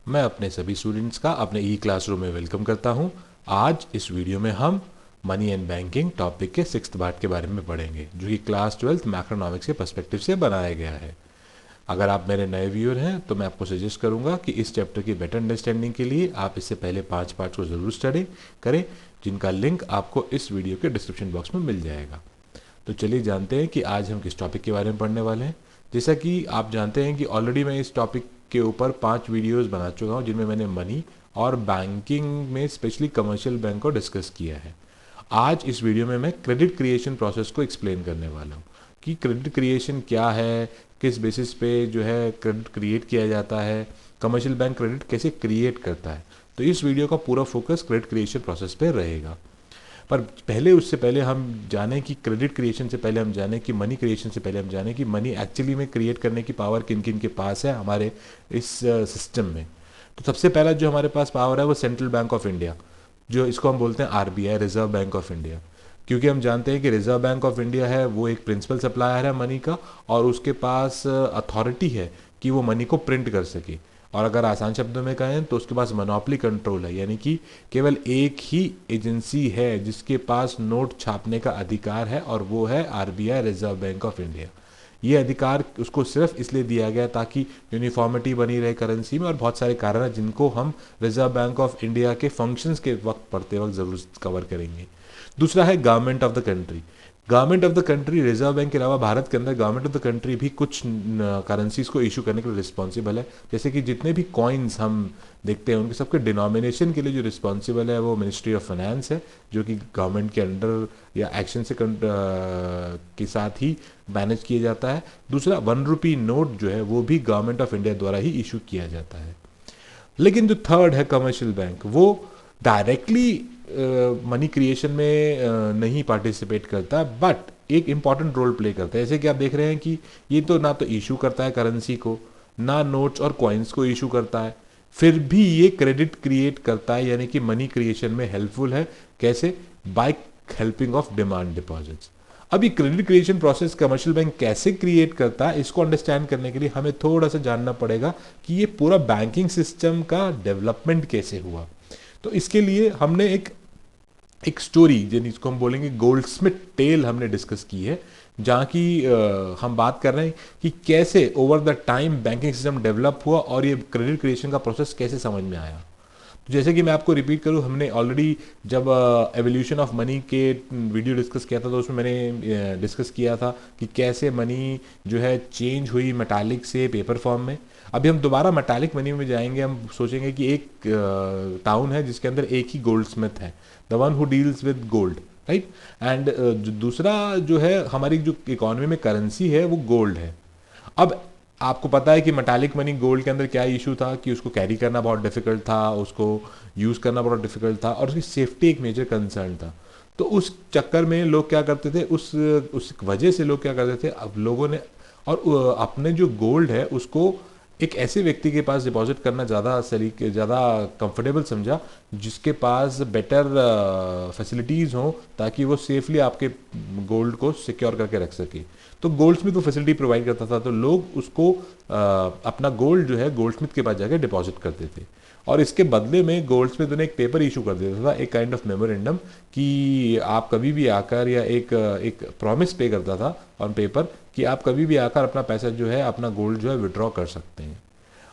मैं अपने सभी स्टूडेंट्स का अपने ई क्लासरूम में वेलकम करता हूं। आज इस वीडियो में हम मनी एंड बैंकिंग टॉपिक के 6th पार्ट के बारे में पढ़ेंगे, जो कि क्लास 12th मैक्रोनॉमिक्स के पर्सपेक्टिव से बनाया गया है। अगर आप मेरे नए व्यूअर हैं तो मैं आपको सजेस्ट करूंगा कि इस चैप्टर की बेटर अंडरस्टैंडिंग के लिए आप इससे पहले 5 पार्ट्स को ज़रूर स्टडी करें, जिनका लिंक आपको इस वीडियो के डिस्क्रिप्शन बॉक्स में मिल जाएगा। तो चलिए जानते हैं कि आज हम किस टॉपिक के बारे में पढ़ने वाले हैं। जैसा कि आप जानते हैं कि ऑलरेडी मैं इस टॉपिक के ऊपर 5 वीडियोस बना चुका हूं, जिनमें मैंने मनी और बैंकिंग में स्पेशली कमर्शियल बैंक को डिस्कस किया है। आज इस वीडियो में मैं क्रेडिट क्रिएशन प्रोसेस को एक्सप्लेन करने वाला हूं कि क्रेडिट क्रिएशन क्या है, किस बेसिस पे जो है क्रेडिट क्रिएट किया जाता है, कमर्शियल बैंक क्रेडिट कैसे क्रिएट करता है। तो इस वीडियो का पूरा फोकस क्रेडिट क्रिएशन प्रोसेस पे रहेगा। पर पहले उससे पहले हम जानें कि क्रेडिट क्रिएशन से पहले हम जानें कि मनी क्रिएशन से पहले हम जानें कि मनी एक्चुअली में क्रिएट करने की पावर किन किन के पास है हमारे इस सिस्टम में। तो सबसे पहला जो हमारे पास पावर है वो सेंट्रल बैंक ऑफ इंडिया, जो इसको हम बोलते हैं RBI, reserve bank of India. क्योंकि हम जानते हैं कि रिजर्व बैंक ऑफ इंडिया है वो एक प्रिंसिपल सप्लायर है मनी का, और उसके पास अथॉरिटी है कि वो मनी को प्रिंट कर सके। और अगर आसान शब्दों में कहें तो उसके पास मोनोपोली कंट्रोल है, यानी कि केवल एक ही एजेंसी है जिसके पास नोट छापने का अधिकार है, और वो है RBI, reserve bank of India. ये अधिकार उसको सिर्फ इसलिए दिया गया ताकि यूनिफॉर्मिटी बनी रहे करेंसी में, और बहुत सारे कारण हैं जिनको हम रिजर्व बैंक ऑफ इंडिया के फंक्शंस के वक्त पढ़ते वक्त जरूर कवर करेंगे। दूसरा है government of the country. Government of the country, reserve bank के अलावा भारत के अंदर गवर्नमेंट ऑफ द कंट्री भी कुछ करेंसीज को इशू करने के लिए रिस्पॉन्सिबल है। जैसे कि जितने भी कॉइन्स हम देखते हैं उनके सबके डिनोमिनेशन के लिए जो रिस्पॉन्सिबल है वो मिनिस्ट्री ऑफ फाइनेंस है, जो कि गवर्नमेंट के अंडर या एक्शन से के साथ ही मैनेज किया जाता है। दूसरा, 1 रुपी नोट जो है वो भी गवर्नमेंट ऑफ इंडिया द्वारा ही इशू किया जाता है। लेकिन जो थर्ड है कमर्शियल बैंक, वो डायरेक्टली मनी क्रिएशन में नहीं पार्टिसिपेट करता, बट एक इंपॉर्टेंट रोल प्ले करता है। जैसे कि आप देख रहे हैं कि ये तो ना तो इशू करता है करेंसी को, ना नोट्स और कॉइन्स को इशू करता है, फिर भी ये क्रेडिट क्रिएट करता है, यानी कि मनी क्रिएशन में हेल्पफुल है। कैसे? By helping of demand deposits. अब ये credit creation process commercial bank कैसे क्रिएट करता है, इसको अंडरस्टैंड करने के लिए हमें थोड़ा सा जानना पड़ेगा कि ये पूरा बैंकिंग सिस्टम का डेवलपमेंट कैसे हुआ। तो इसके लिए हमने एक स्टोरी, जिसको हम बोलेंगे गोल्डस्मिथ टेल, हमने डिस्कस की है, जहाँ की हम बात कर रहे हैं कि कैसे over the time banking system develop हुआ और ये क्रेडिट क्रिएशन का प्रोसेस कैसे समझ में आया। तो जैसे कि मैं आपको रिपीट करूं, हमने ऑलरेडी जब एवोल्यूशन ऑफ मनी के वीडियो डिस्कस किया था तो उसमें मैंने डिस्कस किया था कि कैसे मनी जो है चेंज हुई मेटालिक से पेपर फॉर्म में। अभी हम दोबारा मेटालिक मनी में जाएंगे। हम सोचेंगे कि एक टाउन है जिसके अंदर एक ही गोल्ड स्मिथ है, the one who deals with gold, right. And दूसरा जो है, हमारी जो इकोनॉमी में करेंसी है वो गोल्ड है। अब आपको पता है कि मेटालिक मनी गोल्ड के अंदर क्या इशू था कि उसको कैरी करना बहुत डिफिकल्ट था, उसको यूज़ करना बहुत डिफिकल्ट था, और उसकी सेफ्टी एक मेजर कंसर्न था। तो उस चक्कर में लोग क्या करते थे, उस वजह से लोग क्या करते थे, अब लोगों ने और अपने जो गोल्ड है उसको एक ऐसे व्यक्ति के पास डिपॉजिट करना ज़्यादा कंफर्टेबल समझा जिसके पास बेटर फैसिलिटीज़ हों, ताकि वो सेफली आपके गोल्ड को सिक्योर करके रख सके। तो गोल्डस्मिथ वो फैसिलिटी प्रोवाइड करता था, तो लोग उसको अपना गोल्ड जो है गोल्डस्मिथ के पास जाकर डिपॉजिट करते थे, और इसके बदले में गोल्डस्मिथ उन्हें एक पेपर इशू कर देता था, एक काइंड ऑफ मेमोरेंडम, कि आप कभी भी आकर, या एक प्रॉमिस पे करता था ऑन पेपर कि आप कभी भी आकर अपना पैसा जो है, अपना गोल्ड जो है विड्रॉ कर सकते हैं।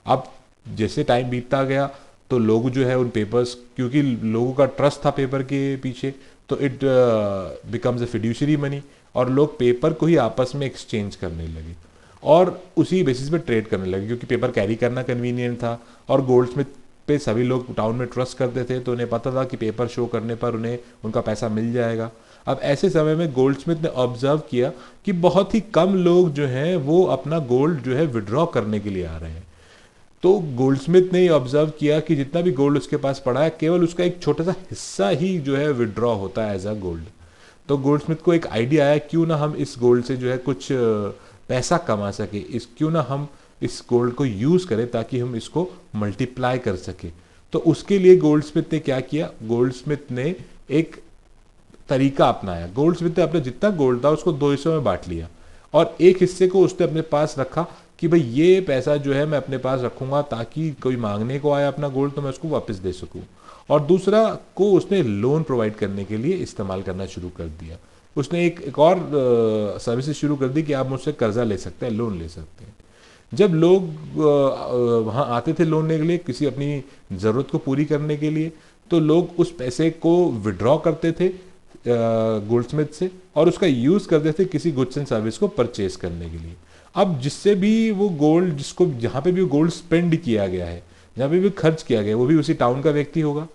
अब जैसे टाइम बीतता गया तो लोग जो है उन पेपर्स, क्योंकि लोगों का ट्रस्ट था पेपर के पीछे, तो it becomes a fiduciary money, और लोग पेपर को ही आपस में एक्सचेंज करने लगे और उसी बेसिस पे ट्रेड करने लगे, क्योंकि पेपर कैरी करना कन्वीनियंट था और गोल्डस्मिथ पे सभी लोग टाउन में ट्रस्ट करते थे, तो उन्हें पता था कि पेपर शो करने पर उन्हें उनका पैसा मिल जाएगा। अब ऐसे समय में गोल्डस्मिथ ने ऑब्जर्व किया कि बहुत ही कम लोग जो हैं वो अपना गोल्ड जो है विड्रॉ करने के लिए आ रहे हैं। तो गोल्डस्मिथ ने ऑब्जर्व किया कि जितना भी गोल्ड उसके पास पड़ा है, केवल उसका एक छोटा सा हिस्सा ही जो है विड्रॉ होता है एज अ गोल्ड। तो गोल्डस्मिथ को एक आइडिया आया, क्यों ना हम इस गोल्ड से जो है कुछ पैसा कमा सके, क्यों ना हम इस गोल्ड को यूज़ करें ताकि हम इसको मल्टीप्लाई कर सके। तो उसके लिए गोल्डस्मिथ ने क्या किया, गोल्डस्मिथ ने एक तरीका अपनाया। गोल्डस्मिथ ने अपना जितना गोल्ड था उसको 2 हिस्सों में बांट लिया, और एक हिस्से को उसने अपने पास रखा कि भाई ये पैसा जो है मैं अपने पास रखूंगा ताकि कोई मांगने को आए अपना गोल्ड तो मैं उसको वापस दे सकूं। और दूसरा को उसने लोन प्रोवाइड करने के लिए इस्तेमाल करना शुरू कर दिया। उसने एक और सर्विसेज शुरू कर दी कि आप मुझसे कर्जा ले सकते हैं, लोन ले सकते हैं। जब लोग वहाँ आते थे लोन लेने के लिए किसी अपनी ज़रूरत को पूरी करने के लिए, तो लोग उस पैसे को विड्रॉ करते थे गोल्डस्मिथ से और उसका यूज़ करते थे किसी गुड्स एंड सर्विस को परचेज करने के लिए। अब जिससे भी वो गोल्ड, जिसको जहाँ पे भी वो गोल्ड स्पेंड किया गया है, जहाँ पे भी खर्च किया गया है, वो भी उसी टाउन का व्यक्ति होगा।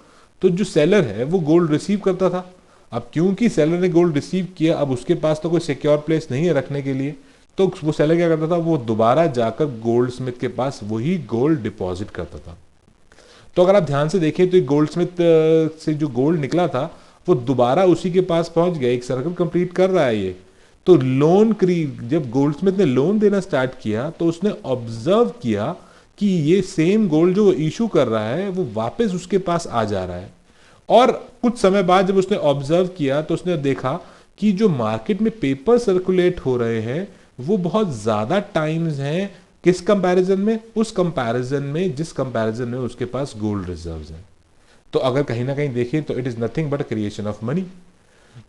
तो जो सेलर है वो गोल्ड रिसीव करता था। अब क्योंकि सेलर ने गोल्ड रिसीव किया, अब उसके पास तो कोई सिक्योर प्लेस नहीं है रखने के लिए, तो वो सेलर क्या करता था, वो दोबारा जाकर गोल्ड स्मिथ के पास वही गोल्ड डिपॉजिट करता था। तो अगर आप ध्यान से देखें तो गोल्ड स्मिथ से जो गोल्ड निकला था वो दोबारा उसी के पास पहुंच गया, एक सर्कल कंप्लीट कर रहा है ये। तो जब गोल्ड स्मिथ ने लोन देना स्टार्ट किया तो उसने ऑब्जर्व किया कि ये सेम गोल्ड जो इशू कर रहा है वो वापस उसके पास आ जा रहा है। और कुछ समय बाद जब उसने ऑब्जर्व किया तो उसने देखा कि जो मार्केट में पेपर सर्कुलेट हो रहे हैं वो बहुत ज्यादा टाइम्स हैं किस कंपैरिजन में, उस कंपैरिजन में जिस कंपैरिजन में उसके पास गोल्ड रिजर्व्स हैं। तो अगर कहीं ना कहीं देखें तो it is nothing but creation of money.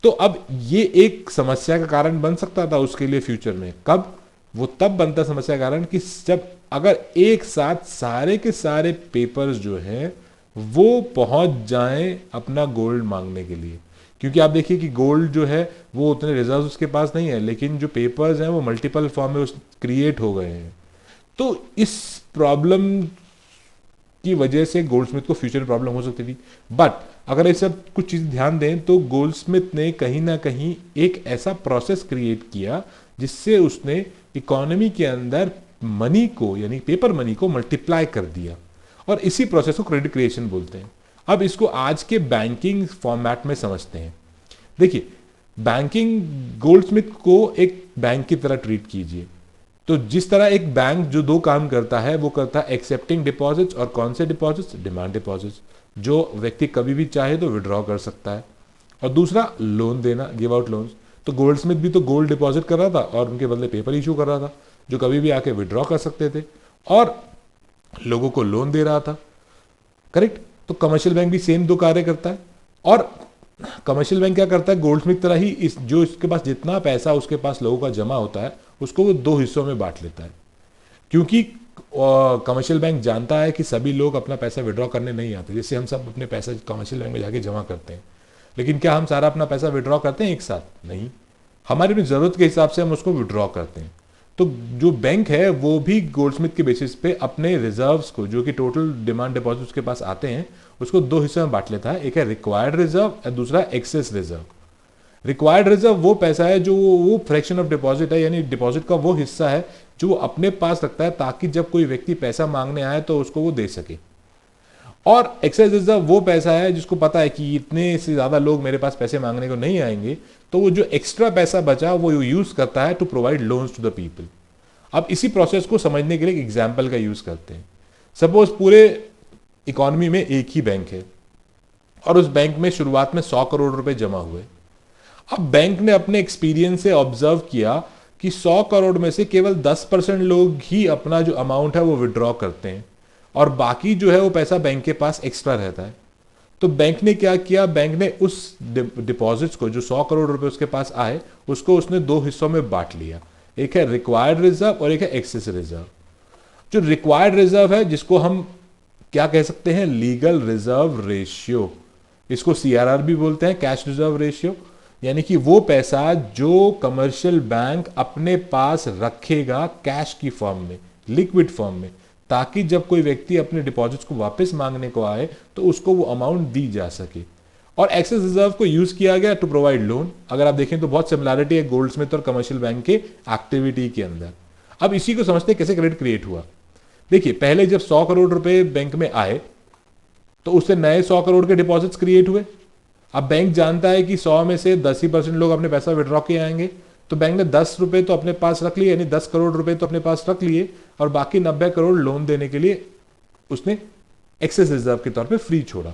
तो अब ये एक समस्या का कारण बन सकता था उसके लिए फ्यूचर में। कब? वो तब बनता समस्या का कारण कि जब अगर एक साथ सारे के सारे पेपर्स जो हैं वो पहुंच जाएं अपना गोल्ड मांगने के लिए। क्योंकि आप देखिए कि गोल्ड जो है वो उतने रिजर्व उसके पास नहीं है, लेकिन जो पेपर्स हैं वो मल्टीपल फॉर्म में क्रिएट हो गए हैं। तो इस प्रॉब्लम की वजह से गोल्डस्मिथ को फ्यूचर प्रॉब्लम हो सकती थी। बट अगर ये सब कुछ चीज़ ध्यान दें तो गोल्डस्मिथ ने कहीं ना कहीं एक ऐसा प्रोसेस क्रिएट किया जिससे उसने इकोनॉमी के अंदर मनी को, यानी पेपर मनी को मल्टीप्लाई कर दिया। और इसी प्रोसेस को क्रेडिट क्रिएशन बोलते हैं। अब इसको आज के बैंकिंग फॉर्मेट में समझते हैं। देखिए, बैंकिंग, गोल्डस्मिथ को एक बैंक की तरह ट्रीट कीजिए। तो जिस तरह एक बैंक जो दो काम करता है वो करता है एक्सेप्टिंग डिपॉजिट्स, और कौन से डिपॉजिट्स? डिमांड डिपॉजिट्स, जो व्यक्ति कभी भी चाहे तो विड्रॉ कर सकता है। और दूसरा लोन देना, गिव आउट लोन्स। तो गोल्डस्मिथ भी तो गोल्ड डिपॉजिट कर रहा था और उनके बदले पेपर इशू कर रहा था जो कभी भी आके विड्रॉ कर सकते थे और लोगों को लोन दे रहा था। करेक्ट? तो कमर्शियल बैंक भी सेम दो कार्य करता है। और कमर्शियल बैंक क्या करता है? गोल्डस्मिथ तरह ही इस जो इसके पास जितना पैसा उसके पास लोगों का जमा होता है उसको वो दो हिस्सों में बांट लेता है। क्योंकि कमर्शियल बैंक जानता है कि सभी लोग अपना पैसा विड्रॉ करने नहीं आते। जैसे हम सब अपने पैसा कमर्शियल बैंक में जाके जमा करते हैं, लेकिन क्या हम सारा अपना पैसा विड्रॉ करते हैं एक साथ? नहीं, हमारी अपनी ज़रूरत के हिसाब से हम उसको विड्रॉ करते हैं। तो जो बैंक है वो भी गोल्डस्मिथ के बेसिस पे अपने रिजर्व्स को, जो कि टोटल डिमांड डिपॉजिट उसके पास आते हैं, उसको दो हिस्सों में बांट लेता है। एक है रिक्वायर्ड रिजर्व और दूसरा एक्सेस रिजर्व। रिक्वायर्ड रिजर्व वो पैसा है जो वो फ्रैक्शन ऑफ डिपॉजिट है, यानी डिपॉजिट का वो हिस्सा है जो वो अपने पास रखता है ताकि जब कोई व्यक्ति पैसा मांगने आए तो उसको वो दे सके। और एक्सेस रिजर्व वो पैसा है जिसको पता है कि इतने से ज्यादा लोग मेरे पास पैसे मांगने को नहीं आएंगे, तो वो जो एक्स्ट्रा पैसा बचा वो यूज करता है to provide loans to the people. अब इसी प्रोसेस को समझने के लिए एक एग्जाम्पल का यूज करते हैं। सपोज पूरे इकोनॉमी में एक ही बैंक है और उस बैंक में शुरुआत में 100 करोड़ रुपए जमा हुए। अब बैंक ने अपने एक्सपीरियंस से ऑब्जर्व किया कि 100 करोड़ में से केवल 10% लोग ही अपना जो अमाउंट है वो विड्रॉ करते हैं और बाकी जो है वो पैसा बैंक के पास एक्स्ट्रा रहता है। तो बैंक ने क्या किया? बैंक ने उस डिपॉजिट्स को, जो 100 करोड़ रुपए उसके पास आए, उसको उसने दो हिस्सों में बांट लिया। एक है रिक्वायर्ड रिजर्व और एक है एक्सेस रिजर्व। जो रिक्वायर्ड रिजर्व है, जिसको हम क्या कह सकते हैं? Legal reserve ratio. इसको सीआरआर भी बोलते हैं, कैश रिजर्व रेशियो। यानी कि वो पैसा जो कमर्शियल बैंक अपने पास रखेगा कैश की फॉर्म में, लिक्विड फॉर्म में, ताकि जब कोई व्यक्ति अपने डिपॉजिट्स को वापस मांगने को आए तो उसको वो अमाउंट दी जा सके। और एक्सेस रिजर्व को यूज किया गया टू प्रोवाइड लोन। अगर आप देखें तो बहुत सिमिलरिटी है गोल्डस्मिथ और कमर्शियल बैंक के एक्टिविटी के अंदर। अब इसी को समझते हैं कैसे क्रेडिट क्रिएट हुआ। देखिए, पहले जब 100 करोड़ रुपए बैंक में आए तो उससे नए 100 करोड़ के डिपॉजिट्स क्रिएट हुए। अब बैंक जानता है कि 100 में से 10% लोग अपने पैसा विड्रॉ किए आएंगे, तो बैंक ने 10 रुपए तो अपने पास रख लिए, यानी 10 करोड़ रुपए तो अपने पास रख लिए और बाकी 90 करोड़ लोन देने के लिए उसने एक्सेस रिजर्व के तौर पे फ्री छोड़ा।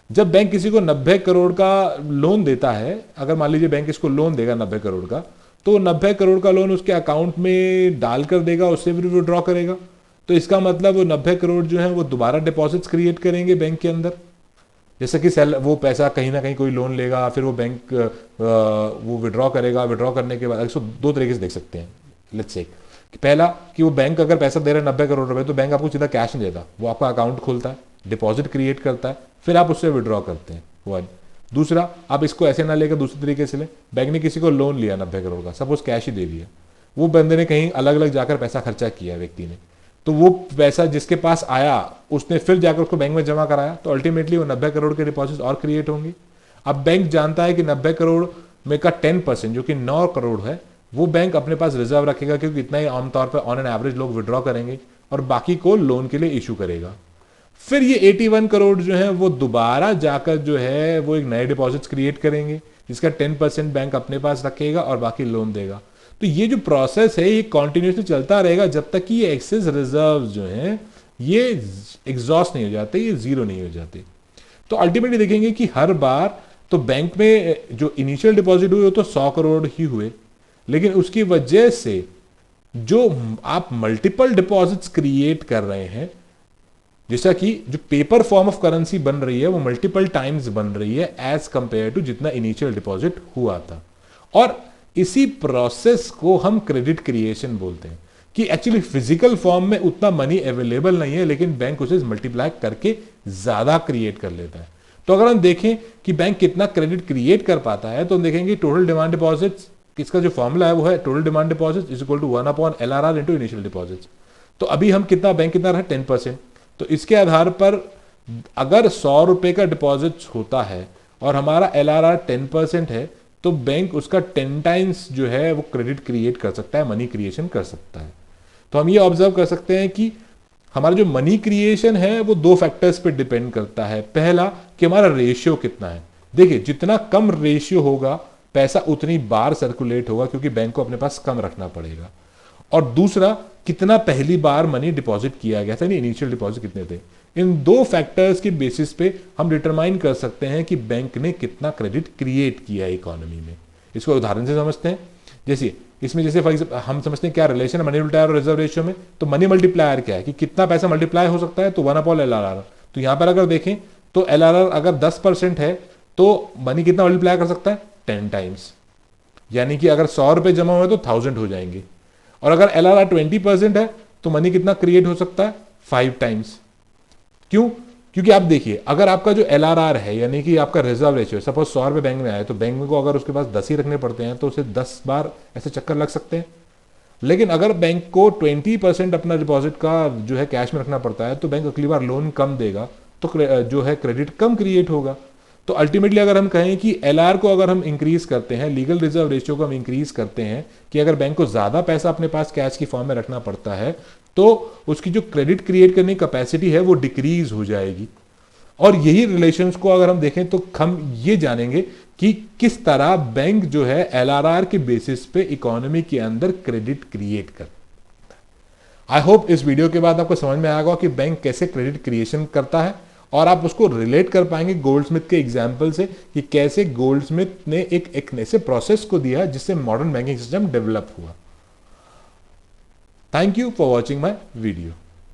जब बैंक किसी को 90 करोड़ का लोन देता है, अगर मान लीजिए बैंक इसको लोन देगा 90 करोड़ का, तो 90 करोड़ का लोन उसके अकाउंट में डाल कर देगा, उससे फिर विड्रॉ करेगा। तो इसका मतलब वो 90 करोड़ जो है वो दोबारा डिपॉजिट्स क्रिएट करेंगे बैंक के अंदर। जैसे कि वो पैसा कहीं ना कहीं कोई लोन लेगा, फिर वो बैंक वो विड्रॉ करेगा, विड्रॉ करने के बाद इसको दो तरीके से देख सकते हैं। लेट्स से कि पहला कि वो बैंक अगर पैसा दे रहा है 90 करोड़ रुपए, तो बैंक आपको सीधा कैश नहीं देता, वो आपका अकाउंट खोलता है, डिपॉजिट क्रिएट करता है, फिर आप उससे विड्रॉ करते हैं। वन। दूसरा, आप इसको ऐसे ना लेकर दूसरे तरीके से ले, बैंक ने किसी को लोन लिया 90 करोड़ का, सपोज कैश ही दे दिया, वो बंदे ने कहीं अलग अलग जाकर पैसा खर्चा किया व्यक्ति ने, तो वो पैसा जिसके पास आया उसने फिर जाकर उसको बैंक में जमा कराया, तो अल्टीमेटली वो 90 करोड़ के डिपॉजिट और क्रिएट होंगे। अब बैंक जानता है कि 90 करोड़ में का 10% जो कि 9 करोड़ है वो बैंक अपने पास रिजर्व रखेगा, क्योंकि इतना ही आमतौर पर ऑन एन एवरेज लोग विड्रॉ करेंगे, और बाकी को लोन के लिए इशू करेगा। फिर ये 81 करोड़ जो है वो दोबारा जाकर जो है वो एक नए डिपॉजिट्स क्रिएट करेंगे, जिसका 10% बैंक अपने पास रखेगा और बाकी लोन देगा। तो ये जो प्रोसेस है ये कॉन्टिन्यूसली चलता रहेगा जब तक कि ये एक्सेस रिजर्व जो है ये एग्जॉस्ट नहीं हो जाते, ये जीरो नहीं हो जाते। तो अल्टीमेटली देखेंगे कि हर बार तो बैंक में जो इनिशियल डिपॉजिट हुए वो तो 100 करोड़ ही हुए, लेकिन उसकी वजह से जो आप मल्टीपल डिपॉजिट्स क्रिएट कर रहे हैं, जैसा कि जो पेपर फॉर्म ऑफ करेंसी बन रही है वो मल्टीपल टाइम्स बन रही है एज कंपेयर टू जितना इनिशियल डिपॉजिट हुआ था। और इसी प्रोसेस को हम क्रेडिट क्रिएशन बोलते हैं, कि एक्चुअली फिजिकल फॉर्म में उतना मनी अवेलेबल नहीं है, लेकिन बैंक उसे मल्टीप्लाई करके ज्यादा क्रिएट कर लेता है। तो अगर हम देखें कि बैंक कितना क्रेडिट क्रिएट कर पाता है, तो हम देखेंगे टोटल डिमांड डिपॉजिट्स, इसका जो फॉर्मूला है वो है total demand deposit is equal to 1/LRR into initial deposits. तो अभी हम कितना बैंक कितना रहा 10%, तो इसके आधार पर अगर 100 रुपए का डिपॉजिट होता है और हमारा LRR 10% है, तो बैंक उसका 10 टाइम्स जो है वो क्रेडिट क्रिएट कर सकता है, मनी क्रिएशन कर सकता है। तो हम ये ऑब्जर्व कर सकते हैं कि हमारा जो मनी क्रिएशन है वो दो फैक्टर्स पे डिपेंड करता है। पहला कि हमारा रेशियो कितना है। देखिए, जितना कम रेशियो होगा पैसा उतनी बार सर्कुलेट होगा, क्योंकि बैंक को अपने पास कम रखना पड़ेगा। और दूसरा, कितना पहली बार मनी डिपॉजिट किया गया था, इनिशियल डिपॉजिट कितने थे। इन दो फैक्टर्स के बेसिस पे हम डिटरमाइन कर सकते हैं कि बैंक ने कितना क्रेडिट क्रिएट किया है इकोनॉमी में। इसको उदाहरण से समझते हैं। जैसे इसमें जैसे फॉर एग्जाम्पल हम समझते हैं क्या रिलेशन है मनी मल्टीप्लायर और रिजर्व रेशियो में। तो मनी मल्टीप्लायर क्या है कि कितना पैसा मल्टीप्लाई हो सकता है, तो 1/LRR। तो यहां पर अगर देखें तो LRR अगर 10% है तो मनी कितना मल्टीप्लाई कर सकता है 10 टाइम्स, यानी कि अगर 100 रुपए जमा हुए तो 1000 हो जाएंगे। और अगर LRR 20% है तो मनी कितना क्रिएट हो सकता है 5 टाइम्स। क्यों? क्योंकि आप देखिए, अगर आपका जो LRR है यानी कि आपका रिजर्व रेशियो, सपोज 100 रुपए बैंक में आए, तो बैंक को अगर उसके पास 10 ही रखने पड़ते हैं तो उसे 10 बार ऐसे चक्कर लग सकते हैं। लेकिन अगर बैंक को 20% अपना डिपॉजिट का जो है कैश में रखना पड़ता है, तो बैंक अगली बार लोन कम देगा, तो जो है क्रेडिट कम क्रिएट होगा। तो अल्टीमेटली अगर हम कहें कि LR को अगर हम इंक्रीज करते हैं, लीगल रिजर्व रेशियो को हम इंक्रीज करते हैं, कि अगर बैंक को ज्यादा पैसा अपने पास कैश की फॉर्म में रखना पड़ता है, तो उसकी जो क्रेडिट क्रिएट करने की कैपेसिटी है वो डिक्रीज हो जाएगी। और यही रिलेशंस को अगर हम देखें तो हम ये जानेंगे कि किस तरह बैंक जो है LRR के बेसिस पे इकोनॉमी के अंदर क्रेडिट क्रिएट करता है। आई होप इस वीडियो के बाद आपको समझ में आएगा कि बैंक कैसे क्रेडिट क्रिएशन करता है, और आप उसको रिलेट कर पाएंगे गोल्डस्मिथ के एग्जाम्पल से कि कैसे गोल्डस्मिथ ने एक ऐसे प्रोसेस को दिया जिससे मॉडर्न बैंकिंग सिस्टम डेवलप हुआ। Thank you for watching my video.